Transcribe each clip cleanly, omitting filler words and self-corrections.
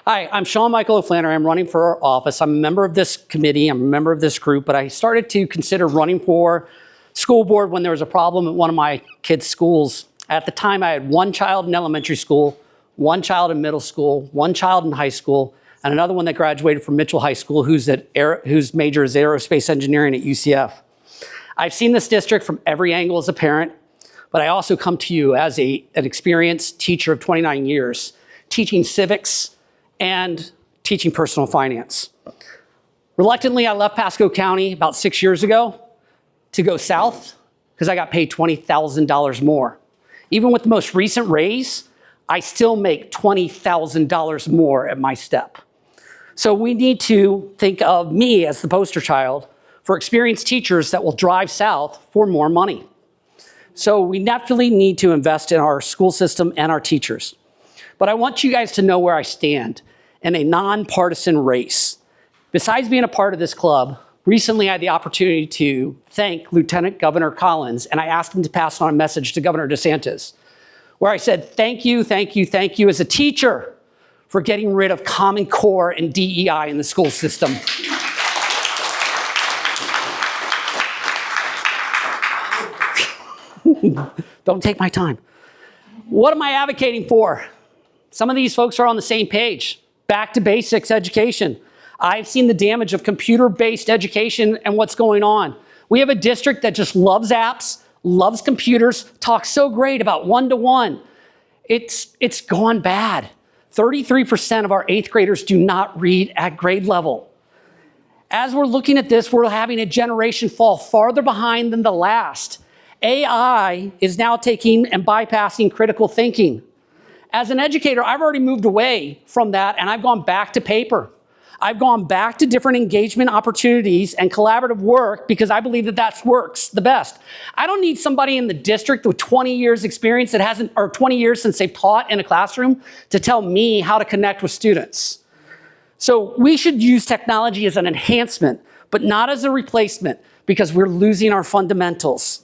Hi, I'm Sean Michael O'Flannery. I'm running for office. I'm a member of this committee. I'm a member of this group, but I started to consider running for school board when there was a problem at one of my kids' schools. At the time, I had one child in elementary school, one child in middle school, one child in high school, and another one that graduated from Mitchell High School whose major is aerospace engineering at UCF. I've seen this district from every angle as a parent, but I also come to you as an experienced teacher of 29 years, teaching civics and teaching personal finance. Reluctantly, I left Pasco County about 6 years ago to go south because I got paid $20,000 more. Even with the most recent raise, I still make $20,000 more at my step. So we need to think of me as the poster child for experienced teachers that will drive south for more money. So we definitely need to invest in our school system and our teachers. But I want you guys to know where I stand in a nonpartisan race. Besides being a part of this club, recently I had the opportunity to thank Lieutenant Governor Collins, and I asked him to pass on a message to Governor DeSantis, where I said, thank you as a teacher for getting rid of Common Core and DEI in the school system. Don't take my time. What am I advocating for? Some of these folks are on the same page. Back to basics education. I've seen the damage of computer-based education and what's going on. We have a district that just loves apps, loves computers, talks so great about one-to-one. It's gone bad. 33% of our 8th graders do not read at grade level. As we're looking at this, we're having a generation fall farther behind than the last. AI is now taking and bypassing critical thinking. As an educator, I've already moved away from that and I've gone back to paper. I've gone back to different engagement opportunities and collaborative work because I believe that works the best. I don't need somebody in the district with 20 years experience or 20 years since they've taught in a classroom to tell me how to connect with students. So we should use technology as an enhancement, but not as a replacement because we're losing our fundamentals.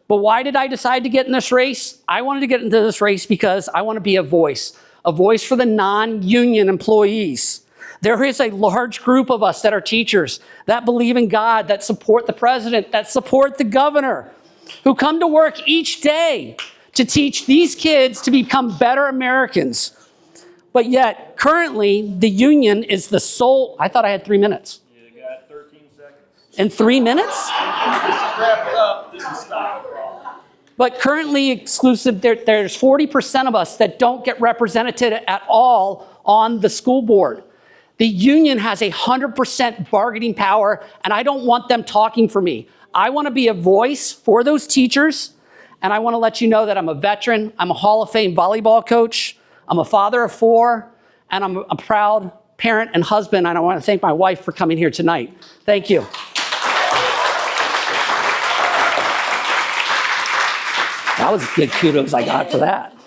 But why did I decide to get in this race? I wanted to get into this race because I want to be a voice for the non-union employees. There is a large group of us that are teachers, that believe in God, that support the president, that support the governor, who come to work each day to teach these kids to become better Americans. But yet, currently, the union is the sole, I thought I had 3 minutes. You got 13 seconds. In 3 minutes? This is wrapped up, this is stop. But currently exclusive, there's 40% of us that don't get represented at all on the school board. The union has 100% bargaining power, and I don't want them talking for me. I want to be a voice for those teachers, and I want to let you know that I'm a veteran, I'm a Hall of Fame volleyball coach, I'm a father of 4, and I'm a proud parent and husband, and I want to thank my wife for coming here tonight. Thank you. That was good kudos I got for that.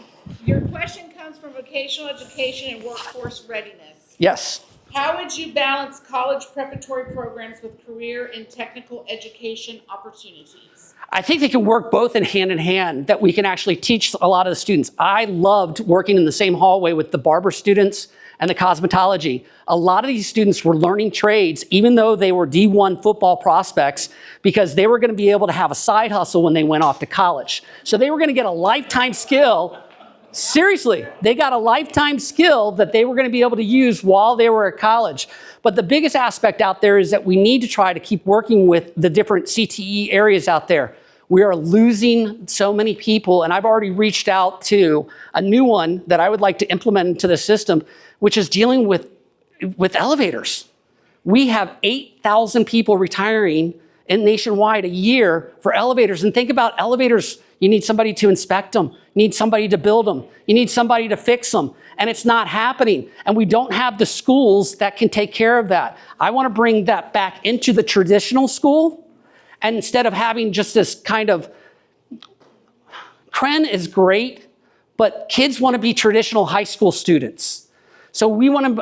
Your question comes from vocational education and workforce readiness. Yes. How would you balance college preparatory programs with career and technical education opportunities? I think they can work both in hand, that we can actually teach a lot of the students. I loved working in the same hallway with the barber students and the cosmetology. A lot of these students were learning trades, even though they were D1 football prospects, because they were going to be able to have a side hustle when they went off to college. So they were going to get a lifetime skill. Seriously, they got a lifetime skill that they were going to be able to use while they were at college. But the biggest aspect out there is that we need to try to keep working with the different CTE areas out there. We are losing so many people, and I've already reached out to a new one that I would like to implement into the system, which is dealing with elevators. We have 8,000 people retiring nationwide a year for elevators. And think about elevators. You need somebody to inspect them. You need somebody to build them. You need somebody to fix them. And it's not happening. And we don't have the schools that can take care of that. I want to bring that back into the traditional school. And instead of having just this kind of, Kren is great, but kids want to be traditional high school students. So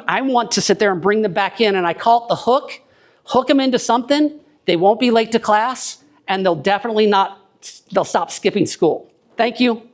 I want to sit there and bring them back in, and I call it the hook them into something. They won't be late to class, and they'll stop skipping school. Thank you.